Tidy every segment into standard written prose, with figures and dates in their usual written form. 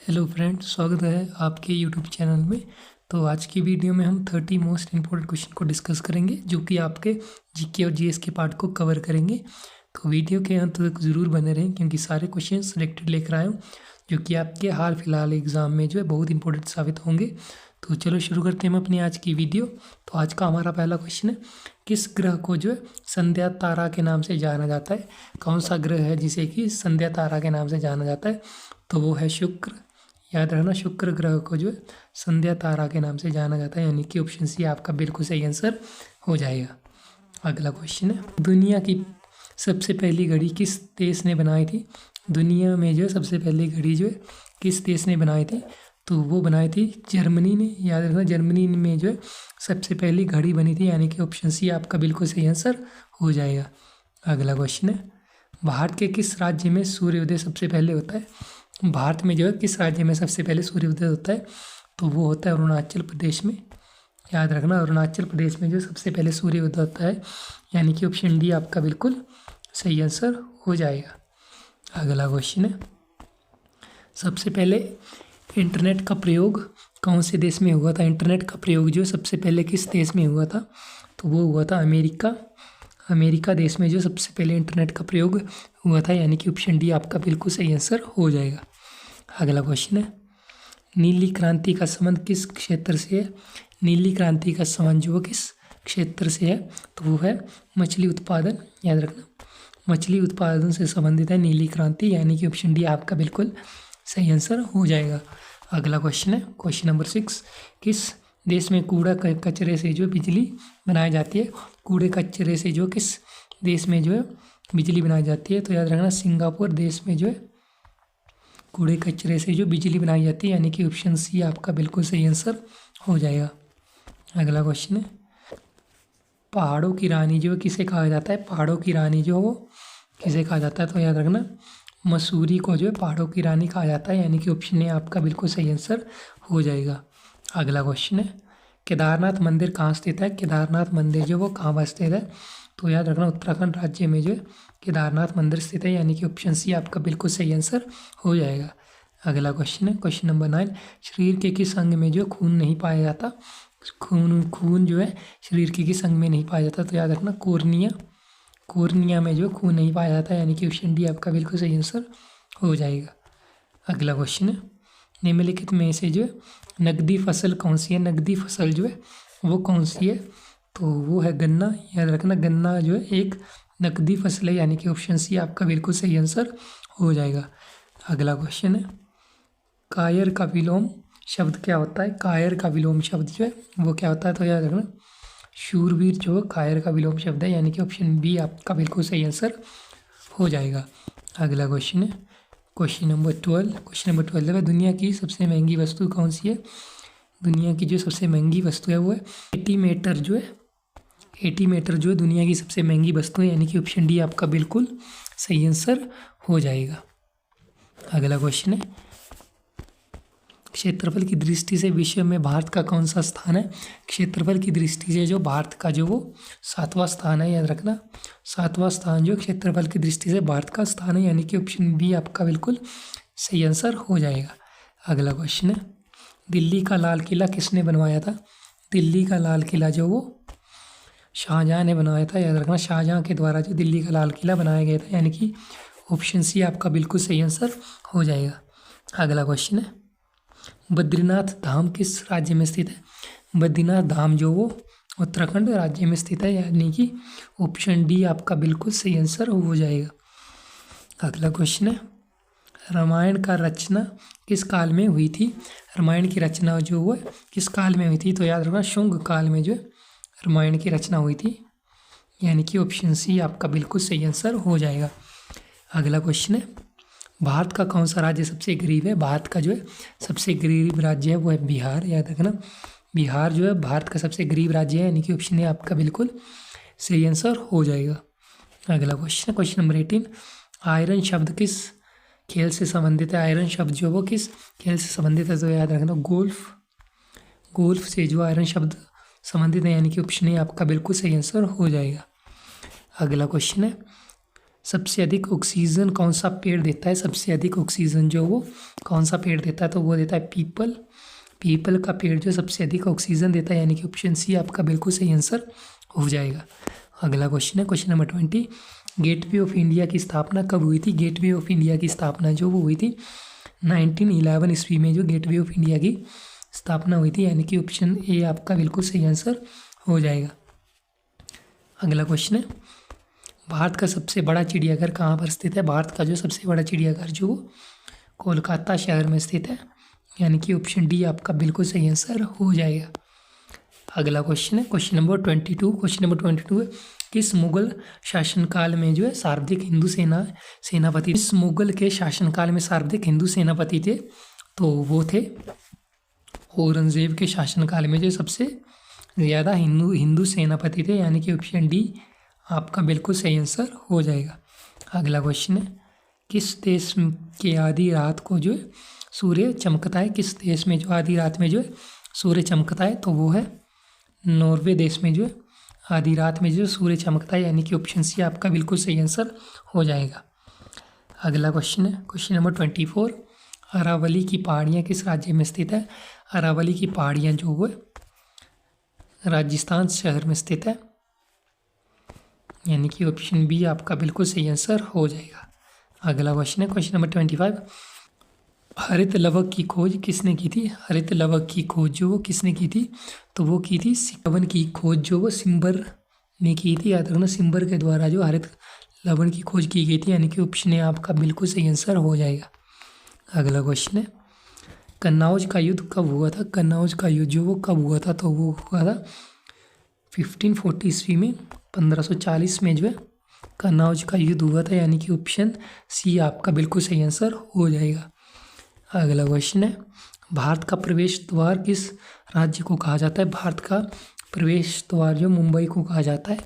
Hello friend, स्वागत है आपके यूट्यूब चैनल में। तो आज की वीडियो में हम 30 मोस्ट इम्पोर्टेंट क्वेश्चन को डिस्कस करेंगे, जो कि आपके जीके और जीएस के पार्ट को कवर करेंगे। तो वीडियो के अंत तक ज़रूर बने रहें, क्योंकि सारे क्वेश्चन सिलेक्टेड लेकर आए हूँ जो कि आपके हाल फिलहाल एग्ज़ाम में जो है बहुत इंपॉर्टेंट साबित होंगे। तो चलो शुरू करते हैं हम अपनी आज की वीडियो। तो आज का हमारा पहला क्वेश्चन है, किस ग्रह को जो है संध्या तारा के नाम से जाना जाता है? कौन सा ग्रह है जिसे कि संध्या तारा के नाम से जाना जाता है? तो वो है शुक्र। याद रखना, शुक्र ग्रह को जो है संध्या तारा के नाम से जाना जाता है, यानी कि ऑप्शन सी आपका बिल्कुल सही आंसर हो जाएगा। अगला क्वेश्चन है, दुनिया की सबसे पहली घड़ी किस देश ने बनाई थी? दुनिया में जो है सबसे पहली घड़ी जो है किस देश ने बनाई थी? तो वो बनाई थी जर्मनी ने। याद रखना, जर्मनी में जो है सबसे पहली घड़ी बनी थी, यानी कि ऑप्शन सी आपका बिल्कुल सही आंसर हो जाएगा। अगला क्वेश्चन है, भारत के किस राज्य में सूर्योदय सबसे पहले होता है? भारत में जो है किस राज्य में सबसे पहले सूर्योदय होता है? तो वो होता है अरुणाचल प्रदेश में। याद रखना, अरुणाचल प्रदेश में जो सबसे पहले सूर्योदय होता है, यानी कि ऑप्शन डी आपका बिल्कुल सही आंसर हो जाएगा। अगला क्वेश्चन है, सबसे पहले इंटरनेट का प्रयोग कौन से देश में हुआ था? इंटरनेट का प्रयोग जो सबसे पहले किस देश में हुआ था? तो वो हुआ था अमेरिका। अमेरिका देश में जो सबसे पहले इंटरनेट का प्रयोग हुआ था, यानी कि ऑप्शन डी आपका बिल्कुल सही आंसर हो जाएगा। अगला क्वेश्चन है, नीली क्रांति का संबंध किस क्षेत्र से है? नीली क्रांति का संबंध जो किस क्षेत्र से है? तो वो है मछली उत्पादन। याद रखना, मछली उत्पादन से संबंधित है नीली क्रांति, यानी कि ऑप्शन डी आपका बिल्कुल सही आंसर हो जाएगा। अगला क्वेश्चन है, क्वेश्चन नंबर 6, किस देश में कूड़ा कचरे से जो बिजली बनाई जाती है? कूड़े कचरे से जो किस देश में जो है बिजली बनाई जाती है? तो याद रखना, सिंगापुर देश में जो है कूड़े कचरे से जो बिजली बनाई जाती है, यानी कि ऑप्शन सी आपका बिल्कुल सही आंसर हो जाएगा। अगला क्वेश्चन है, पहाड़ों की रानी जो किसे कहा जाता है? पहाड़ों की रानी जो वो किसे कहा जाता है? तो याद रखना, मसूरी को जो है पहाड़ों की रानी कहा जाता है, यानी कि ऑप्शन ए आपका बिल्कुल सही आंसर हो जाएगा। अगला क्वेश्चन है, केदारनाथ मंदिर कहाँ स्थित है? केदारनाथ मंदिर जो वो कहाँ स्थित है? तो याद रखना, उत्तराखंड राज्य में जो है केदारनाथ मंदिर स्थित है, यानी कि ऑप्शन सी आपका बिल्कुल सही आंसर हो जाएगा। अगला क्वेश्चन है, क्वेश्चन नंबर 9, शरीर के किस अंग में जो खून नहीं पाया जाता? खून जो है शरीर के किस अंग में नहीं पाया जाता? तो याद रखना, कोर्निया में जो खून नहीं पाया जाता, यानी कि ऑप्शन डी आपका बिल्कुल सही आंसर हो जाएगा। अगला क्वेश्चन है, निम्नलिखित में से जो है नकदी फसल कौन सी है? नकदी फसल जो है वो कौन सी है? तो वो है गन्ना। याद रखना, गन्ना जो है एक नकदी फसल है, यानी कि ऑप्शन सी आपका बिल्कुल सही आंसर हो जाएगा। अगला क्वेश्चन है, कायर का विलोम शब्द क्या होता है? कायर का विलोम शब्द जो है वो क्या होता है? तो याद रखना, शूरवीर जो कायर का विलोम शब्द है, यानी कि ऑप्शन बी आपका बिल्कुल सही आंसर हो जाएगा। अगला क्वेश्चन है, क्वेश्चन नंबर 12 है, दुनिया की सबसे महंगी वस्तु कौन सी है? दुनिया की जो सबसे महंगी वस्तु है वो है एटीमीटर जो है। एटीमीटर जो है दुनिया की सबसे महंगी वस्तु है, यानी कि ऑप्शन डी आपका बिल्कुल सही आंसर हो जाएगा। अगला क्वेश्चन है, क्षेत्रफल की दृष्टि से विश्व में भारत का कौन सा स्थान है? क्षेत्रफल की दृष्टि से जो भारत का जो वो 7वां स्थान है। याद रखना, 7वां स्थान जो क्षेत्रफल की दृष्टि से भारत का स्थान है, यानी कि ऑप्शन बी आपका बिल्कुल सही आंसर हो जाएगा। अगला क्वेश्चन है, दिल्ली का लाल किला किसने बनवाया था? दिल्ली का लाल किला जो वो शाहजहाँ ने बनवाया था। याद रखना, शाहजहाँ के द्वारा जो दिल्ली का लाल किला बनाया गया था, यानी कि ऑप्शन सी आपका बिल्कुल सही आंसर हो जाएगा। अगला क्वेश्चन है, बद्रीनाथ धाम किस राज्य में स्थित है? बद्रीनाथ धाम जो वो उत्तराखंड राज्य में स्थित है, यानी कि ऑप्शन डी आपका बिल्कुल सही आंसर हो जाएगा। अगला क्वेश्चन है, रामायण का रचना किस काल में हुई थी? रामायण की रचना जो वो किस काल में हुई थी? तो याद रखना, शुंग काल में जो रामायण की रचना हुई थी, यानी कि ऑप्शन सी आपका बिल्कुल सही आंसर हो जाएगा। अगला क्वेश्चन है, भारत का कौन सा राज्य सबसे गरीब है? भारत का जो है सबसे गरीब राज्य है वो है बिहार। याद रखना, बिहार जो है भारत का सबसे गरीब राज्य है, यानी कि ऑप्शन ए आपका बिल्कुल सही आंसर हो जाएगा। अगला क्वेश्चन है, क्वेश्चन नंबर 18, आयरन शब्द किस खेल से संबंधित है? आयरन शब्द जो वो किस खेल से संबंधित है? तो याद रखना, गोल्फ से जो आयरन शब्द संबंधित है, यानी कि ऑप्शन ए आपका बिल्कुल सही आंसर हो जाएगा। अगला क्वेश्चन है, सबसे अधिक ऑक्सीजन कौन सा पेड़ देता है? सबसे अधिक ऑक्सीजन जो वो कौन सा पेड़ देता है? तो वो देता है पीपल। पीपल का पेड़ जो सबसे अधिक ऑक्सीजन देता है, यानी कि ऑप्शन सी आपका बिल्कुल सही आंसर हो जाएगा। अगला क्वेश्चन है question number 20। Gateway of India की स्थापना कब हुई थी? गेटवे ऑफ इंडिया की स्थापना जो वो हुई थी 1911 ईस्वी में जो गेटवे ऑफ इंडिया की स्थापना हुई थी, यानी कि ऑप्शन ए आपका बिल्कुल सही आंसर हो जाएगा। अगला क्वेश्चन है भारत का सबसे बड़ा चिड़ियाघर कहाँ पर स्थित है? भारत का जो सबसे बड़ा चिड़ियाघर जो कोलकाता शहर में स्थित है, यानी कि ऑप्शन डी आपका बिल्कुल सही आंसर हो जाएगा। अगला क्वेश्चन है क्वेश्चन नंबर 22। क्वेश्चन नंबर 22 है किस मुगल शासनकाल में जो है सर्वाधिक हिंदू सेनापति? इस मुगल के शासनकाल में सर्वाधिक हिंदू सेनापति थे, तो वो थे औरंगजेब के शासनकाल में जो सबसे ज़्यादा हिंदू सेनापति थे, यानी कि ऑप्शन डी आपका बिल्कुल सही आंसर हो जाएगा। अगला क्वेश्चन है किस देश के आधी रात को जो है सूर्य चमकता है? किस देश में जो आधी रात में जो है सूर्य चमकता है? तो वो है नॉर्वे देश में जो है आधी रात में जो सूर्य चमकता है, यानी कि ऑप्शन सी आपका बिल्कुल सही आंसर हो जाएगा। अगला क्वेश्चन है क्वेश्चन नंबर 24। अरावली की पहाड़ियाँ किस राज्य में स्थित है? अरावली की पहाड़ियाँ जो वो राजस्थान शहर में स्थित है, यानी कि ऑप्शन बी आपका बिल्कुल सही आंसर हो जाएगा। अगला क्वेश्चन है क्वेश्चन नंबर 25। हरित लवक की खोज किसने की थी? हरित लवक की खोज जो वो किसने की थी? तो वो की थी लवण की खोज जो वो सिम्बर ने की थी। याद रखना सिम्बर के द्वारा जो हरित लवण की खोज की गई थी, यानी कि ऑप्शन ए आपका बिल्कुल सही आंसर हो जाएगा। अगला क्वेश्चन है कन्नौज का युद्ध कब हुआ था? कन्नौज का युद्ध जो वो कब हुआ था? तो वो हुआ था 1540 ईस्वी में। 1540 में जो है कन्नौज का युद्ध हुआ था, यानी कि ऑप्शन सी आपका बिल्कुल सही आंसर हो जाएगा। अगला क्वेश्चन है भारत का प्रवेश द्वार किस राज्य को कहा जाता है? भारत का प्रवेश द्वार जो मुंबई को कहा जाता है,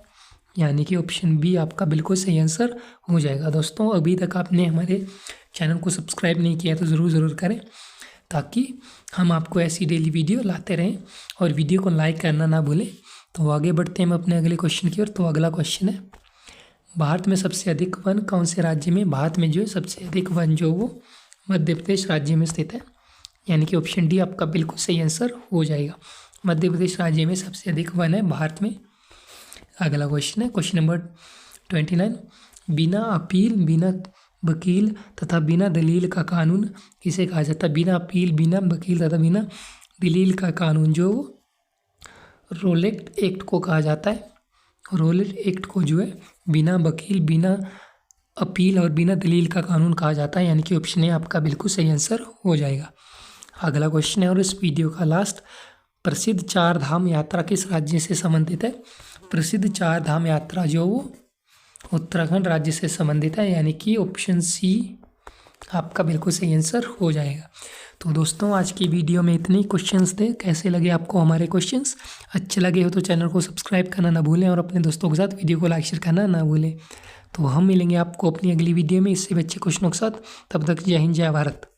यानी कि ऑप्शन बी आपका बिल्कुल सही आंसर हो जाएगा। दोस्तों अभी तक आपने हमारे चैनल को सब्सक्राइब नहीं किया तो ज़रूर करें, ताकि हम आपको ऐसी डेली वीडियो लाते रहें, और वीडियो को लाइक करना ना भूलें। तो आगे बढ़ते हैं हम अपने अगले क्वेश्चन की ओर। तो अगला क्वेश्चन है भारत में सबसे अधिक वन कौन से राज्य में? भारत में जो है सबसे अधिक वन जो वो मध्य प्रदेश राज्य में स्थित है, यानी कि ऑप्शन डी आपका बिल्कुल सही आंसर हो जाएगा। मध्य प्रदेश राज्य में सबसे अधिक वन है भारत में। अगला क्वेश्चन है क्वेश्चन नंबर 29। बिना अपील, बिना वकील तथा बिना दलील का कानून किसे कहा जाता है? बिना अपील, बिना वकील तथा बिना दलील का कानून जो रोलेट एक्ट को कहा जाता है। रोलेट एक्ट को जो है बिना वकील, बिना अपील और बिना दलील का कानून कहा जाता है, यानी कि ऑप्शन ए आपका बिल्कुल सही आंसर हो जाएगा। अगला क्वेश्चन है और इस वीडियो का लास्ट। प्रसिद्ध चार धाम यात्रा किस राज्य से संबंधित है? प्रसिद्ध चार धाम यात्रा जो वो उत्तराखंड राज्य से संबंधित है, यानी कि ऑप्शन सी आपका बिल्कुल सही आंसर हो जाएगा। तो दोस्तों आज की वीडियो में इतने क्वेश्चंस थे। कैसे लगे आपको हमारे क्वेश्चंस? अच्छे लगे हो तो चैनल को सब्सक्राइब करना ना भूलें, और अपने दोस्तों के साथ वीडियो को लाइक शेयर करना ना भूलें। तो हम मिलेंगे आपको अपनी अगली वीडियो में इससे भी अच्छे क्वेश्चनों के साथ। तब तक जय हिंद, जय भारत।